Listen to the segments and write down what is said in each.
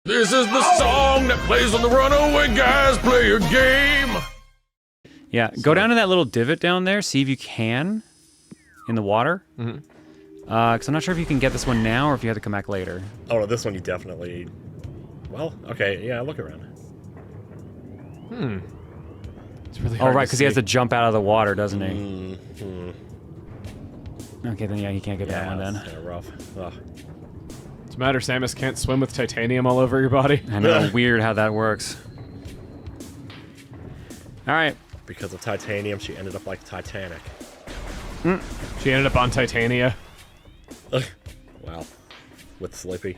This is the song that plays on the Runaway Guys play a game. Yeah, go down to that little divot down there, see if you can in the water. Mm-hmm. Because I'm not sure if you can get this one now or if you have to come back later. Oh, no, this one you definitely... Well, okay, yeah, look around. It's really Oh, hard right, to because he has see. to jump out of the water, doesn't he? Mm-hmm. Okay, then yeah, he can't get that one then. That's kinda rough. Ugh. What's the matter, Samus? Can't swim with titanium all over your body? I know, weird how that works. Alright. Because of titanium, she ended up like Titanic. She ended up on Titania. Wow. With Slippy.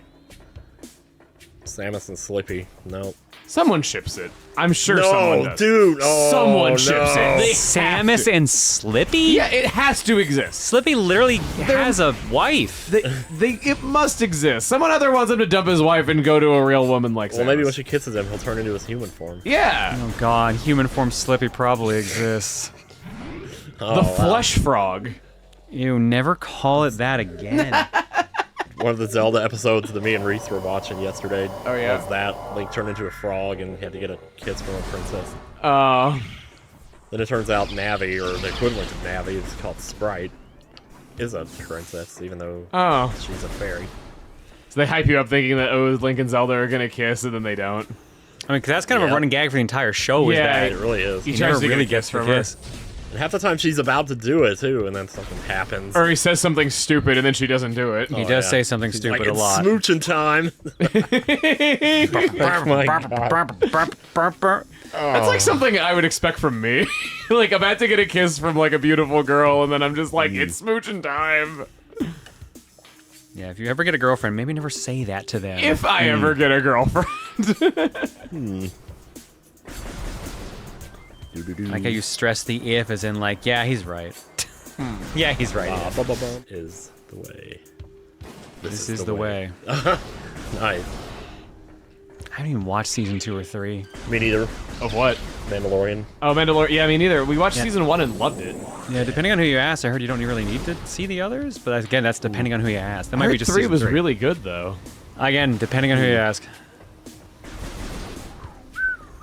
Samus and Slippy. Nope. Someone ships it. I'm sure No, someone does. dude! Oh, Someone ships no. it. They Samus have to. and Slippy? Yeah, it has to exist. Slippy literally has a wife. It must exist. Someone either wants him to dump his wife and go to a real woman like Well, Samus. maybe when she kisses him, he'll turn into his human form. Yeah. Oh god, human form Slippy probably exists. Oh, The wow. flesh frog. You never call it that again. One of the Zelda episodes that me and Reese were watching yesterday Oh, yeah? was that Link turned into a frog and had to get a kiss from a princess. Uh, Then it turns out Navi, or the equivalent of Navi, it's called Sprite, is a princess, even though oh. she's a fairy. So they hype you up thinking that, oh, Link and Zelda are gonna kiss, and then they don't. I mean, because that's kind of a Yeah. running gag for the entire show. Is Yeah, that It really is. He he tries never to get really a gets kiss the from her. kiss. And half the time she's about to do it, too, and then something happens. Or he says something stupid and then she doesn't do it. He does say something She's stupid like, a it's lot. smooching time. Oh my God. That's like something I would expect from me. Like, I'm about to get a kiss from, like, a beautiful girl, and then I'm just like, it's smooching time. Yeah, if you ever get a girlfriend, maybe never say that to them. If I ever get a girlfriend. Like how you stress the if as in like, yeah, he's right. Yeah, he's right. Ba-ba-bum is the way. This is the way. Nice. I haven't even watched season 2 or 3. Me neither. Of what? Mandalorian. Oh, Mandalorian. Yeah, me neither. We watched Yeah. season 1 and loved it. Yeah, depending on who you ask, I heard you don't really need to see the others, but again, that's depending on who you ask. That I might be heard just 3 season was 3. really good, though. Again, depending on who you ask.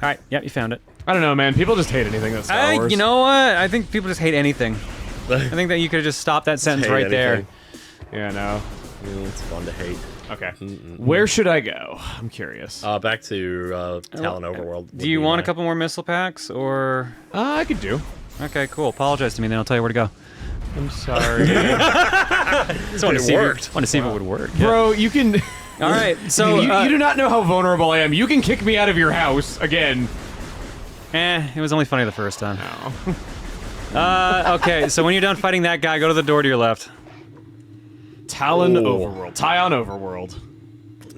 Alright, yep, you found it. I don't know, man. People just hate anything that's Star Wars. You know what? I think people just hate anything. I think that you could have just stopped that sentence hate right anything. Yeah, no. It's fun to hate. Okay. Where should I go? I'm curious. Back to Talon Overworld. there. Do you want a couple more missile packs, or...? I could do. Okay, cool. Apologize to me, then I'll tell you where to go. I'm sorry. Just wanted to see worked. if it would work. Bro, you can... All right, so... you do not know how vulnerable I am. You can kick me out of your house again. it was only funny the first time. No. Okay, so when you're done fighting that guy, go to the door to your left. Talon Ooh. Overworld. Tyon Overworld.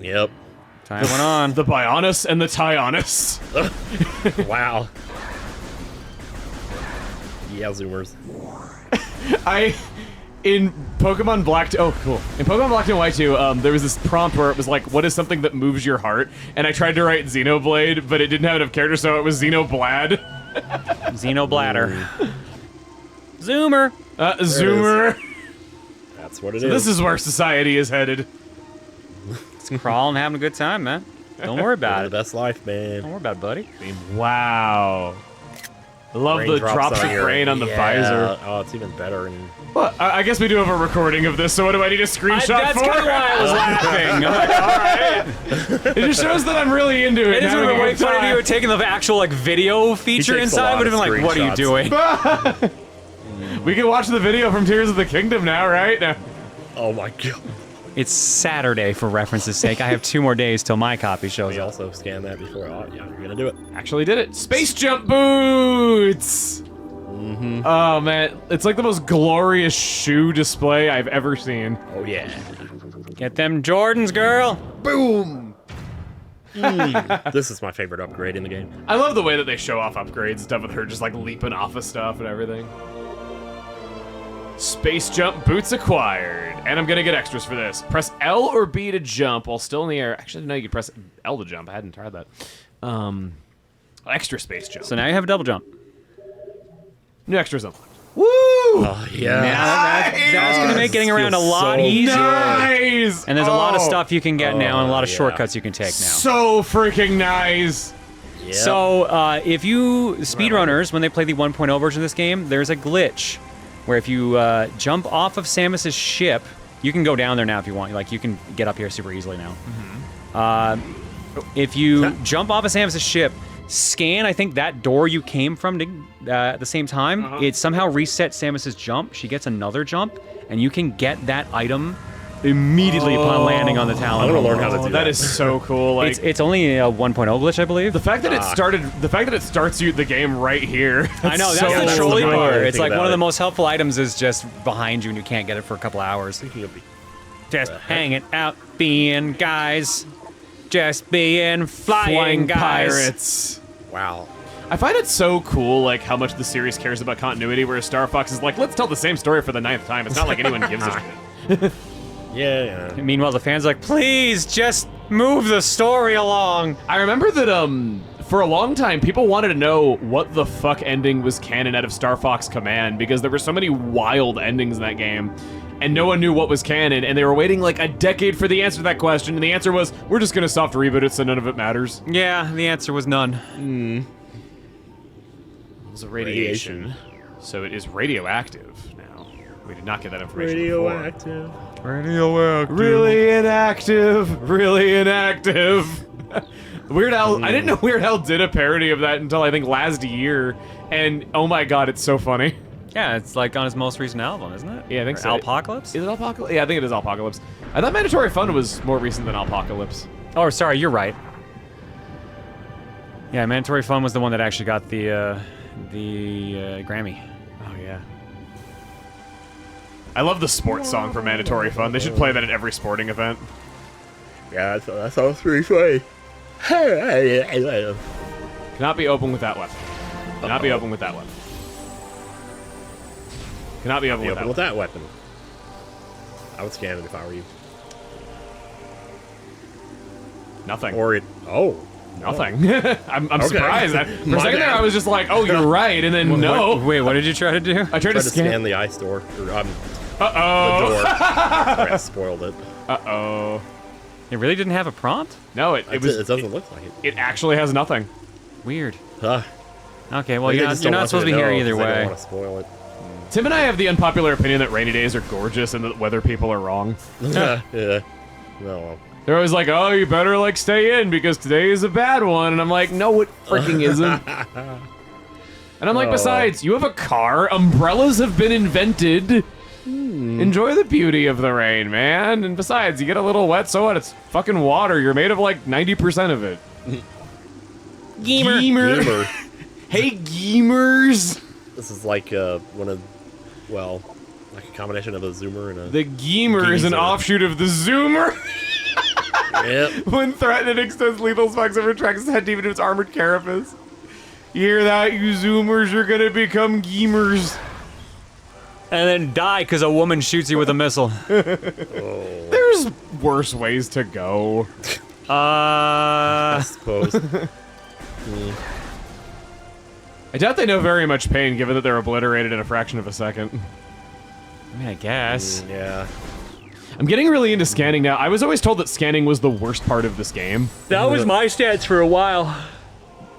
Yep. Time went on. The Bionis and the Tyonis. Wow. Yeah, Zoomers. In Pokemon Black... Oh, cool. In Pokemon Black and White 2, there was this prompt where it was like, what is something that moves your heart? And I tried to write Xenoblade, but it didn't have enough characters, so it was Xenoblad. Xenobladder. Zoomer. Zoomer. That's what it is. So this is where society is headed. Just crawling, having a good time, man. Don't worry about the it. best life, man. Don't worry about it, buddy. Wow. I love the Raindrops drops on of your- rain on the yeah. visor. Oh, it's even better. And Well, I guess we do have a recording of this, so what do I need a screenshot That's for? kind of why I was laughing. It just shows that I'm really into it. It is and having a way good funny if you time. were taking the actual like video feature takes a inside. lot Would have of been like, what are you screenshots. doing? We can watch the video from Tears of the Kingdom now, right? Now. oh my god. It's Saturday for reference's sake. I have 2 more days till my copy shows We up. also scanned that before. Oh, yeah, you're gonna do it. Actually did it. Space jump boots! Oh, man. It's like the most glorious shoe display I've ever seen. Oh yeah. Get them Jordans, girl. Boom! This is my favorite upgrade in the game. I love the way that they show off upgrades, stuff with her just like leaping off of stuff and everything. Space jump boots acquired. And I'm gonna get extras for this. Press L or B to jump while still in the air. Actually, no, you can press L to jump. I hadn't tried that. Extra space jump. So now you have a double jump. New extras unlocked. Woo! Yeah. That's going to make getting around a lot easier. Nice! And there's a lot of stuff you can get now and a lot of shortcuts you can take now. So freaking nice! Yep. So, if you speedrunners, when they play the 1.0 version of this game, there's a glitch where if you jump off of Samus's ship, you can go down there now if you want. Like, you can get up here super easily now. If you jump off of Samus's ship, scan, I think, that door you came from at the same time, it somehow resets Samus's jump. She gets another jump, and you can get that item immediately upon landing on the Talon. I want to learn how to do that. That is so cool. Like, It's only a 1.0 glitch, I believe. the fact that it starts you the game right here. I know, that's so the that's trolley the part. funny It's thing like about one of the it. most helpful items is just behind you and you can't get it for a couple hours. Just hanging out, being guys. Just being flying guys. pirates. Wow. I find it so cool, like, how much the series cares about continuity, whereas Star Fox is like, let's tell the same story for the 9th time. It's not like anyone gives a shit. Yeah. Meanwhile, the fans are like, please just move the story along. I remember that, for a long time, people wanted to know what the fuck ending was canon out of Star Fox Command, because there were so many wild endings in that game, and no one knew what was canon, and they were waiting like a decade for the answer to that question, and the answer was, we're just gonna soft reboot it so none of it matters. Yeah, the answer was none. It was a radiation. So it is radioactive now. We did not get that information before. Radioactive. Radioactive. Really inactive. Really inactive. Weird Al, I didn't know Weird Al did a parody of that until I think last year, and oh my god, it's so funny. Yeah, it's like on his most recent album, isn't it? Yeah, I think Or so. Alpocalypse? Is it Alpocalypse? Yeah, I think it is Alpocalypse. I thought Mandatory Fun was more recent than Alpocalypse. Oh, sorry, you're right. Yeah, Mandatory Fun was the one that actually got the Grammy. Oh yeah. I love the sports song for Mandatory Fun. They should play that at every sporting event. Yeah, that sounds pretty funny. Cannot be open with that weapon. Cannot be open with that weapon. Cannot be open Be with open that with weapon. that weapon. I would scan it if I were you. Nothing. Or it. Oh. Nothing. I'm Okay. surprised. For a My second there, bad. I was just like, "Oh, you're right," and then no. Wait, what did you try to do? I tried Tried to to scan. scan the ice door. Or, the Uh-oh. door. Sorry, I spoiled it. Uh-oh. It really didn't have a prompt? No, it It was. doesn't look like it. It actually has nothing. Weird. Huh. Okay, well, Maybe you're they not, just you're don't not want supposed to you be here know, either 'cause they don't way. want to spoil it. Tim and I have the unpopular opinion that rainy days are gorgeous and that weather people are wrong. Yeah. No. They're always like, "Oh, you better like stay in because today is a bad one," and I'm like, "No, it freaking isn't." And I'm like, besides, you have a car. Umbrellas have been invented. Enjoy the beauty of the rain, man. And besides, you get a little wet, so what? It's fucking water. You're made of like 90% of it. Gamer. Gamer. Hey, gamers. This is like like a combination of a zoomer and a. The gamer is an Geezer. offshoot of the zoomer. Yep. When threatened, it extends lethal spikes and retracts its head deep into its armored carapace. You hear that, you zoomers? You're gonna become gamers. And then die because a woman shoots you with a missile. There's worse ways to go. I suppose. I doubt they know very much pain, given that they're obliterated in a fraction of a second. I mean, I guess. Yeah. I'm getting really into scanning now. I was always told that scanning was the worst part of this game. That was my stance for a while.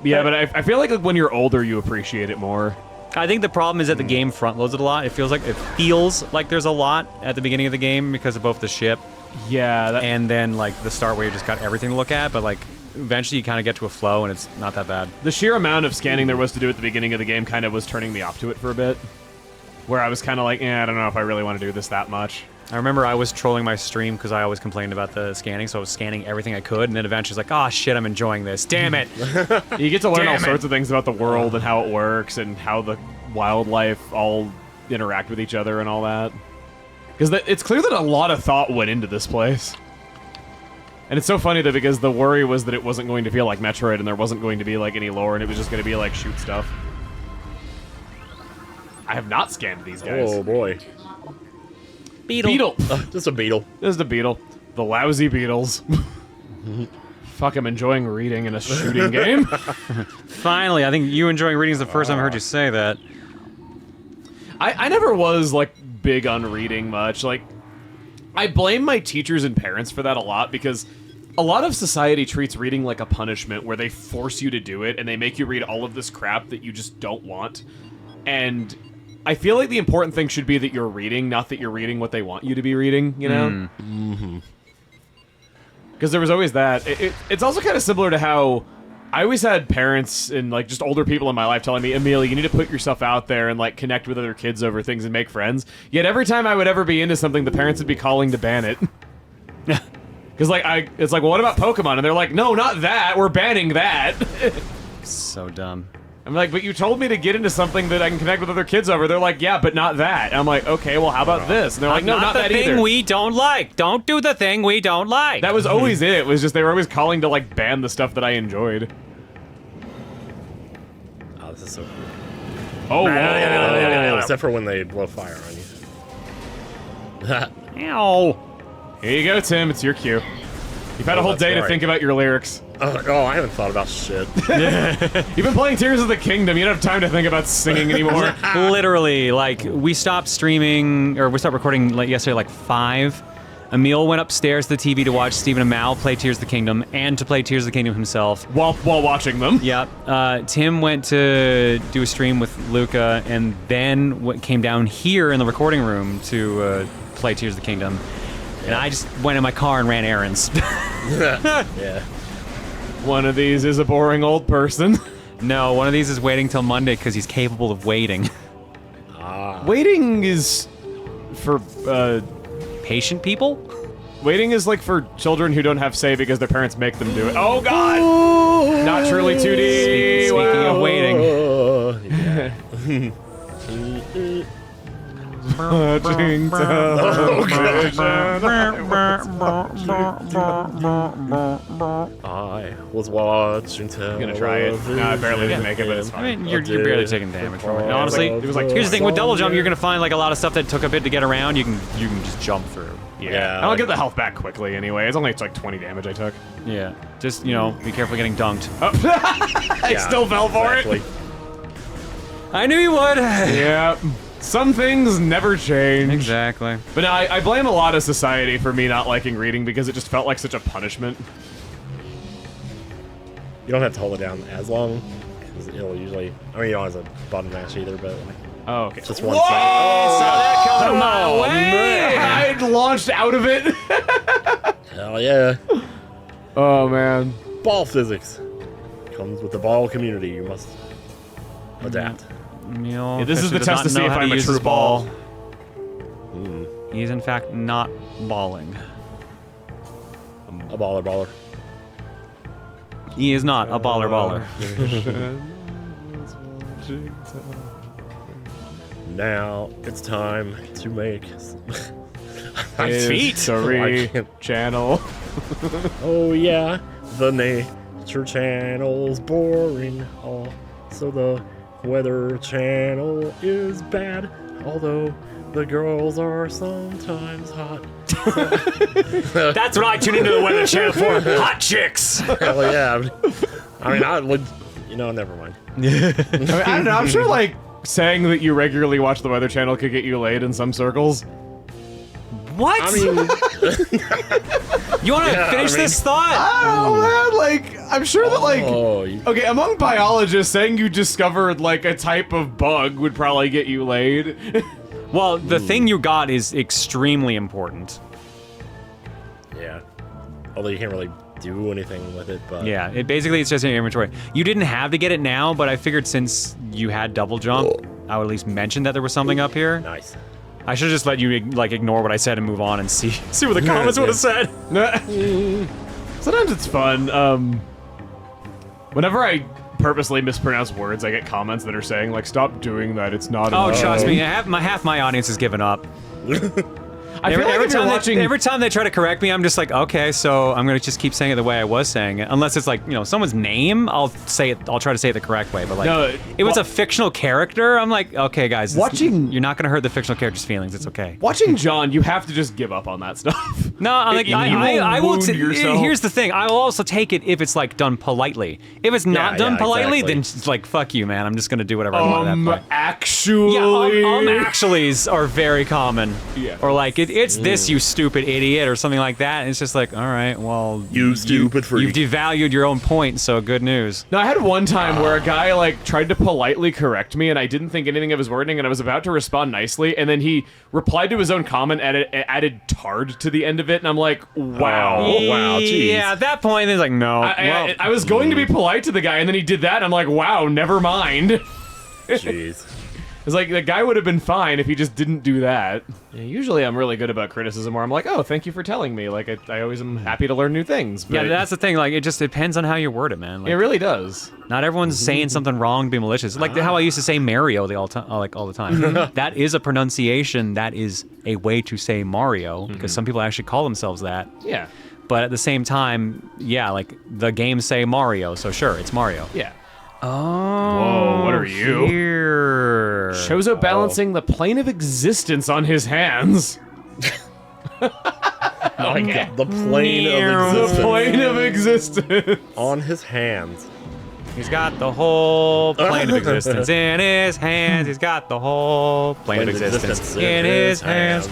Yeah, but I feel like when you're older, you appreciate it more. I think the problem is that the game front loads it a lot. It feels like there's a lot at the beginning of the game because of both the ship Yeah, that, and then like the start where you just got everything to look at, but like eventually you kind of get to a flow and it's not that bad. the sheer amount of scanning there was to do at the beginning of the game kind of was turning me off to it for a bit. Where I was kind of like, I don't know if I really want to do this that much. I remember I was trolling my stream because I always complained about the scanning, so I was scanning everything I could, and then eventually it's like, oh shit, I'm enjoying this. Damn it. You get to learn all Damn it. sorts of things about the world and how it works and how the wildlife all interact with each other and all that. Because it's clear that a lot of thought went into this place. And it's so funny, though, because the worry was that it wasn't going to feel like Metroid and there wasn't going to be, like, any lore and it was just going to be, like, shoot stuff. I have not scanned these guys. Oh boy. Beetle! Just a beetle. This is the beetle. The lousy beetles. Fuck, I'm enjoying reading in a shooting game. Finally, I think you enjoying reading is the first time I heard you say that. I never was, like, big on reading much. Like, I blame my teachers and parents for that a lot, because a lot of society treats reading like a punishment where they force you to do it and they make you read all of this crap that you just don't want. And I feel like the important thing should be that you're reading, not that you're reading what they want you to be reading, you know? Because there was always that. It's also kind of similar to how I always had parents and, like, just older people in my life telling me, Emil, you need to put yourself out there and, like, connect with other kids over things and make friends. Yet every time I would ever be into something, the parents would be calling to ban it. Because, like, it's like, well, what about Pokemon? And they're like, no, not that. We're banning that. So dumb. I'm like, but you told me to get into something that I can connect with other kids over. They're like, yeah, but not that. And I'm like, okay, well, how about this? And they're like, no, not that either. the thing we don't like. Don't do the thing we don't like. That was always it. It was just they were always calling to, like, ban the stuff that I enjoyed. Oh, this is so cool. Oh, whoa. Except for when they blow fire on you. Ow. Here you go, Tim. It's your cue. You've had a whole that's day to right. think about your lyrics. Oh, I haven't thought about shit. You've been playing Tears of the Kingdom. You don't have time to think about singing anymore. Literally, like, we stopped streaming, or we stopped recording like yesterday, like 5. Emil went upstairs to the TV to watch Stephen and Mal play Tears of the Kingdom, and to play Tears of the Kingdom himself. While watching them. Yep. Tim went to do a stream with Luca, and then came down here in the recording room to play Tears of the Kingdom. And I just went in my car and ran errands. Yeah. One of these is a boring old person. No, one of these is waiting till Monday because he's capable of waiting. Waiting is for, Patient people? waiting is like for children who don't have say because their parents make them do it. Oh, God! Not truly 2D! Speaking of waiting. Yeah. Watching I was watching television. I'm gonna try it. No, I barely didn't make it, but it's fine. I mean, you're barely taking damage from it. And honestly, It was like here's the thing, with double jump, you're gonna find like a lot of stuff that took a bit to get around, you can just jump through. Yeah. And I'll get the health back quickly anyway. It's only like 20 damage I took. Yeah. Just, you know, be careful getting dunked. Oh. I still fell for it. I knew you would! Yeah. Some things never change. Exactly. But no, I blame a lot of society for me not liking reading because it just felt like such a punishment. You don't have to hold it down as long, because it'll usually... I mean, you don't have a button mash either, but... Like, Oh, okay. just one Whoa! second. Saw that coming my way! I launched out of it. Hell yeah. Oh, man. Ball physics. Comes with the ball community. You must adapt. Emil This is Fisher the does test not to see know if how I'm a use true his ball. He is in fact not balling. A baller. He is not a baller. Now it's time to make... History channel. Oh yeah, the nature channel's boring. Also the weather channel is bad. Although the girls are sometimes hot. That's what I tune into the Weather Channel for. Hot chicks! Hell yeah. I mean, I would... You know, never mind. I don't know. I'm sure, like, saying that you regularly watch the Weather Channel could get you laid in some circles. What? I mean... You want to finish this thought? Oh, man, like, I'm sure that, like... Oh, Okay, among biologists, saying you discovered, like, a type of bug would probably get you laid. Well, the thing you got is extremely important. yeah. Although you can't really do anything with it, but... Yeah, it's just in your inventory. You didn't have to get it now, but I figured since you had double jump, I would at least mention that there was something up here. Nice. I should just let you like ignore what I said and move on and see what the comments would have said. Sometimes it's fun. Whenever I purposely mispronounce words, I get comments that are saying, like, stop doing that, it's not Oh, enough. trust me, half my audience has given up. I feel like if you're watching... every time they try to correct me, I'm just like, okay, so I'm gonna just keep saying it the way I was saying it. Unless it's like, you know, someone's name, I'll try to say it the correct way. But like, No, if it's a fictional character, I'm like, okay, guys, Watching- you're not gonna hurt the fictional character's feelings. It's okay. Watching John, you have to just give up on that stuff. No, I'm like, You will I will. wound yourself. Here's the thing. I will also take it if it's like done politely. If it's not Yeah, done yeah, politely, exactly. then it's like fuck you, man. I'm just gonna do whatever I want at that point. Actually. Yeah, actuallys are very common. Yeah. Or like, it's this, you stupid idiot, or something like that. And it's just like, all right, well, You stupid freak. You've devalued your own point, so good news. No, I had one time where a guy like tried to politely correct me, and I didn't think anything of his wording, and I was about to respond nicely, and then he replied to his own comment, added "tard" to the end of it, and I'm like, wow. Oh, wow, jeez. Yeah, at that point, it's like, no. I was going to be polite to the guy, and then he did that, and I'm like, wow, never mind. Jeez. It's like, the guy would have been fine if he just didn't do that. Yeah, usually I'm really good about criticism, where I'm like, oh, thank you for telling me. Like, I always am happy to learn new things. But yeah, that's the thing. Like, it just depends on how you word it, man. Like, it really does. not everyone's saying something wrong to be malicious. Like how I used to say Mario all the time. That is a pronunciation. That is a way to say Mario, because some people actually call themselves that. Yeah. But at the same time, yeah, like the games say Mario, so sure, it's Mario. Yeah. Oh, Whoa, what are you? Here. Chozo balancing the plane of existence on his hands. Oh my God, the plane of The existence plane of existence. on his hands. He's got the whole plane of existence in his hands. He's got the whole plane of existence in his hands.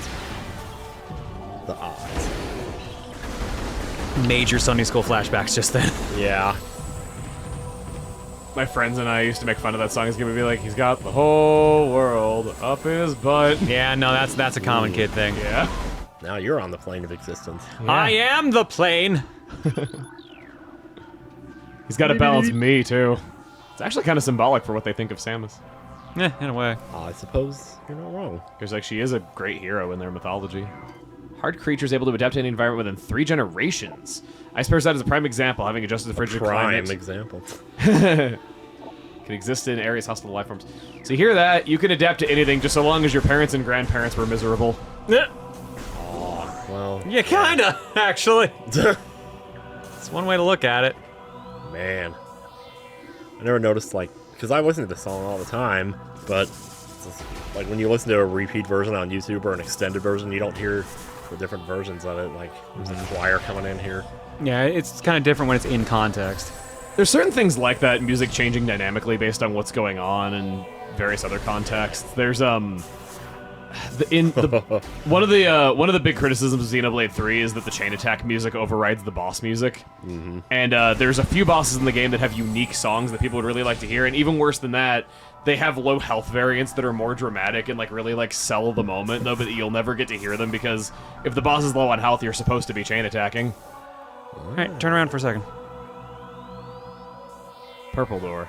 The odds. Major Sunday school flashbacks just then. Yeah. My friends and I used to make fun of that song. He's gonna be like, he's got the whole world up his butt. Yeah, no, that's a common kid thing. Yeah. Now you're on the plane of existence. I am the plane. He's got to balance me, too. It's actually kind of symbolic for what they think of Samus. Yeah, in a way. I suppose you're not wrong. Because, like, she is a great hero in their mythology. Hard creatures able to adapt to any environment within 3 generations. Ice Parasite is a prime example, having adjusted to the frigid Prime climate. example. Can exist in areas hostile to life forms. So you hear that? You can adapt to anything just so long as your parents and grandparents were miserable. Well, Yeah, kinda, actually. It's one way to look at it. man. I never noticed, like, because I listen to this song all the time, but it's just, like when you listen to a repeat version on YouTube or an extended version, you don't hear the different versions of it. Like, there's a choir coming in here. Yeah, it's kind of different when it's in context. There's certain things like that, music changing dynamically based on what's going on in various other contexts. There's one of the big criticisms of Xenoblade 3 is that the chain attack music overrides the boss music. And there's a few bosses in the game that have unique songs that people would really like to hear, and even worse than that, they have low health variants that are more dramatic and like really like sell the moment, though, but you'll never get to hear them because if the boss is low on health, you're supposed to be chain attacking. All right, turn around for a second. Purple door.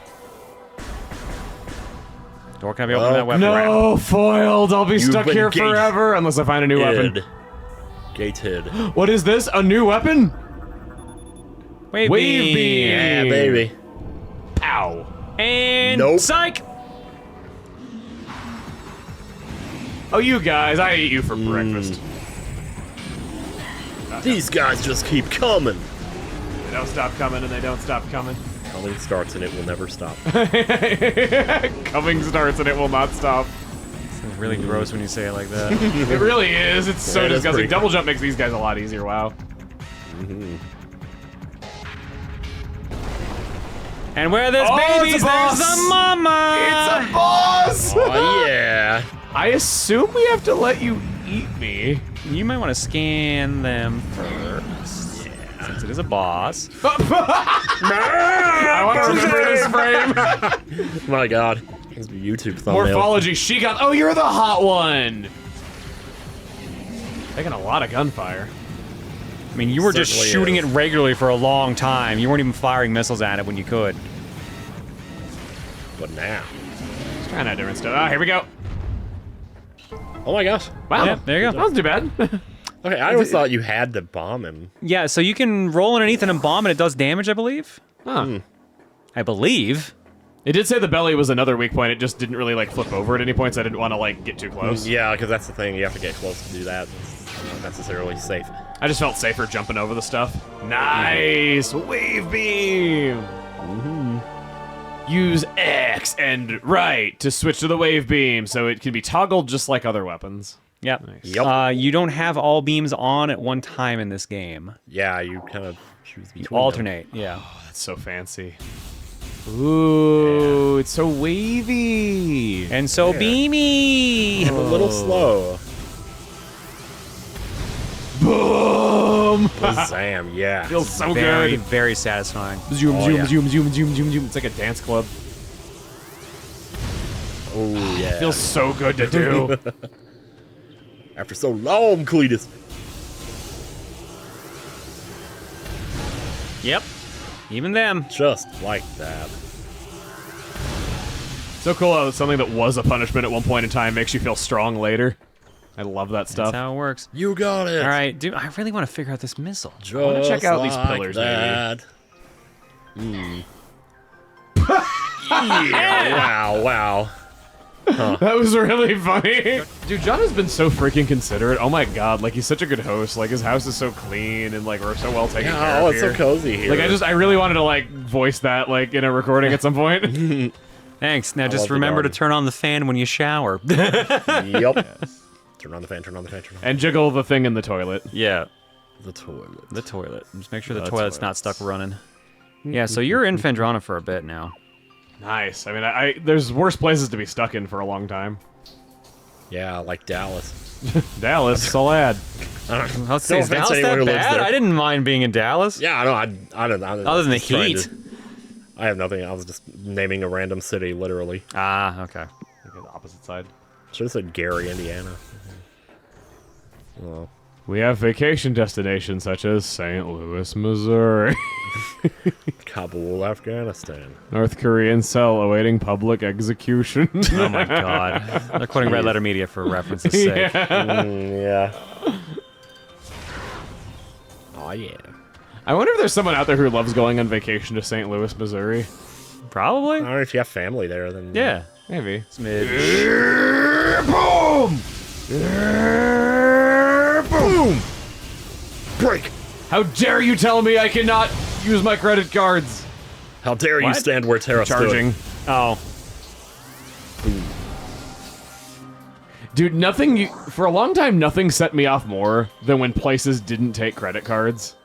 Door, can I be opening that weapon? No, foiled. I'll be You've stuck been here gated. forever unless I find a new weapon. Gated. What is this? A new weapon? Wave Wave beam. Yeah, baby. Ow. And Nope. psych! Oh, you guys, I ate you for breakfast. These guys just keep coming. They don't stop coming and they don't stop coming. Coming starts and it will never stop. Coming starts and it will not stop. It's really gross when you say it like that. It really is. It's so Yeah, it is disgusting. pretty Double jump makes these guys a lot easier. Wow. And where there's Oh, it's a babies, boss! there's a mama! It's a boss! Oh, yeah. I assume we have to let you eat me. You might want to scan them first. Yeah. Since it is a boss. I want to remember this frame. My God. It's a YouTube thumbnail. Morphology, she got. Oh, you're the hot one. Taking a lot of gunfire. I mean, you were just Certainly shooting is. it regularly for a long time. You weren't even firing missiles at it when you could. But now. Just trying out different stuff. Oh, here we go. Oh my gosh. Wow. Yeah, there you go. That wasn't too bad. Okay, I always thought you had to bomb him. Yeah, so you can roll underneath it and bomb and it does damage, I believe. Huh. I believe. It did say the belly was another weak point. It just didn't really like flip over at any points. I didn't want to like get too close. Yeah, because that's the thing. You have to get close to do that. It's not necessarily safe. I just felt safer jumping over the stuff. Nice wave beam. Use X and right to switch to the wave beam, so it can be toggled just like other weapons. Yep. Nice. Yep. You don't have all beams on at one time in this game. Yeah, you kind of choose You between alternate. Yeah. That's so fancy. Ooh, it's so wavy. And so beamy. them. A little slow. Boom! Zam, yeah. Feels so Very, good. very satisfying. Zoom, Oh, zoom, yeah. zoom, zoom, zoom, zoom, zoom. It's like a dance club. Oh, yeah. Feels so good to do. After so long, Cletus. Yep. Even them. Just like that. So cool how something that was a punishment at one point in time makes you feel strong later. I love that stuff. That's how it works. You got it. All right, dude. I really want to figure out this missile. Just wanna check out these like pillars, maybe. that. Yeah, wow. That was really funny. Dude, John has been so freaking considerate. Oh my god, like he's such a good host. Like his house is so clean and like we're so well taken care Yeah, of oh, it's here. so cozy here. Like I really wanted to like voice that like in a recording at some point. Thanks. Now love just the remember to garden. turn on the fan when you shower. Yep. Turn on the fan, turn on the fan, turn on And jiggle the thing in the toilet. Yeah. the toilet. The toilet. Just make sure the The toilet's not toilets. stuck running. Yeah, so you're in Fendrana for a bit now. Nice. I mean, I there's worse places to be stuck in for a long time. Yeah, like Dallas. Dallas, Salad. I'll say, No is offense Dallas to anyone that who lives bad? there. I didn't mind being in Dallas. Yeah, I know. I don't know. Other than the Just trying heat. to- I have nothing. I was just naming a random city, literally. Ah, okay. Okay, the opposite side. Should have said Gary, Indiana. Well, We have vacation destinations such as St. Louis, Missouri. Kabul, Afghanistan. North Korean cell awaiting public execution. Oh my god. They're quoting Red Letter Media for reference's sake. Yeah. Oh yeah. I wonder if there's someone out there who loves going on vacation to St. Louis, Missouri. Probably. I don't know if you have family there. Then Yeah, maybe. Smidge. Boom! Boom. Break. How dare you tell me I cannot use my credit cards? How dare you What? stand where Terra Charging. stood? Oh. Dude, for a long time, nothing set me off more than when places didn't take credit cards.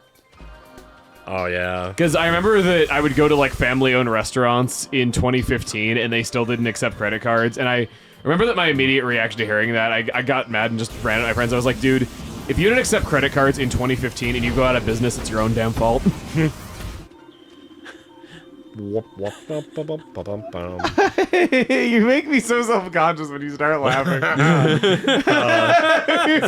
Oh yeah. Because I remember that I would go to like family-owned restaurants in 2015 and they still didn't accept credit cards. And I remember that my immediate reaction to hearing that, I got mad and just ran at my friends. I was like, dude, if you didn't accept credit cards in 2015 and you go out of business, it's your own damn fault. Whoop, whoop, bum, bum, bum, bum, bum, bum. You make me so self-conscious when you start laughing.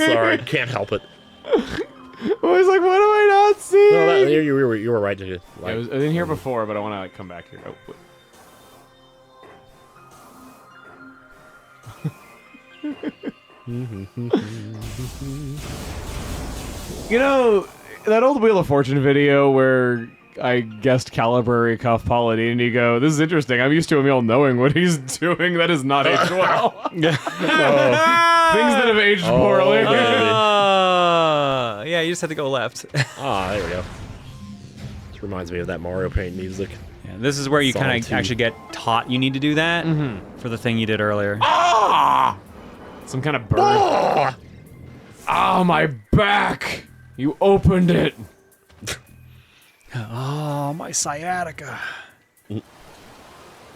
Sorry, can't help it. I was like, what do I not see? No, that, you were right to like. I was in here before, but I want to like come back here. Oh, you know, that old Wheel of Fortune video where I guessed Caliburri cuff Paladine, and you go, this is interesting. I'm used to Emil knowing what he's doing. That is not aged well. Things that have aged poorly. Yeah, you just had to go left. Ah, there we go. This reminds me of that Mario Paint music. Yeah, this is where you kind of Song 2. actually get taught you need to do that for the thing you did earlier. Some kind of bird. Oh, my back! You opened it. Oh, my sciatica.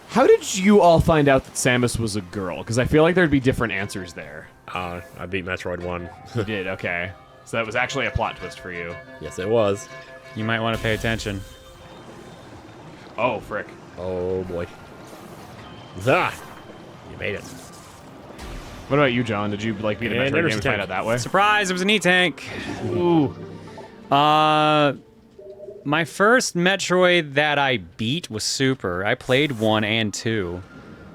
How did you all find out that Samus was a girl? Because I feel like there'd be different answers there. I beat Metroid 1. You did, okay. So that was actually a plot twist for you. Yes, it was. You might want to pay attention. Oh, frick. Oh boy. Ah, you made it. What about you, John? Did you like beat a Yeah, Metroid never game and find tank. out that way? Surprise, it was an E-Tank. Ooh. My first Metroid that I beat was Super. I played 1 and 2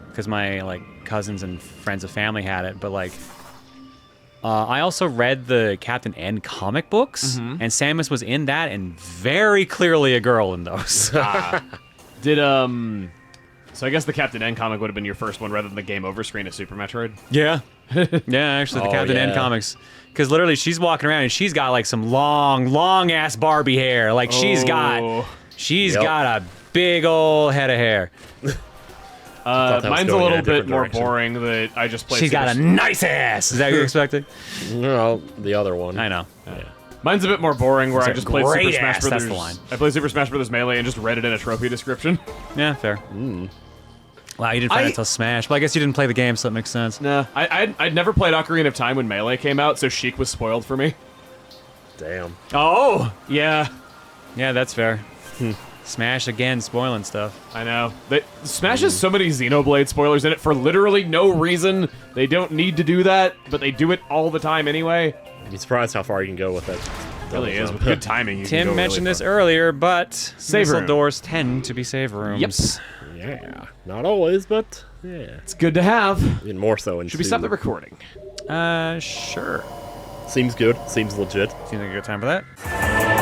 because my like cousins and friends of family had it, but like I also read the Captain N comic books, and Samus was in that and very clearly a girl in those. Did, so I guess the Captain N comic would have been your first one rather than the Game Over screen of Super Metroid? Yeah. Yeah, actually, the Oh, Captain N yeah. comics. Because literally, she's walking around and she's got like some long ass Barbie hair. Like she's got Yep. a big old head of hair. that was Mine's a going in little a bit different more direction. boring that I just play. She's got a nice ass. Is that what you're expecting? No, the other one. I know. Yeah. Mine's a bit more boring where It's I a just played Super great Smash ass, Brothers. that's the line. I played Super Smash Brothers Melee and just read it in a trophy description. Yeah, fair. Wow, you didn't find it until Smash. Well, I guess you didn't play the game, so that makes sense. Nah, I'd never played Ocarina of Time when Melee came out, so Sheik was spoiled for me. Damn. Oh, yeah. Yeah, that's fair. Smash again, spoiling stuff. I know. Smash has so many Xenoblade spoilers in it for literally no reason. They don't need to do that, but they do it all the time anyway. You'd be surprised how far you can go with it. It really is. With good timing, you can Tim go mentioned really this far. earlier, but Save missile room. doors tend to be save rooms. Yeah. Not always, but yeah. It's good to have. Even more so in Should we stop the recording? Sure. Seems good. Seems legit. Seems like a good time for that.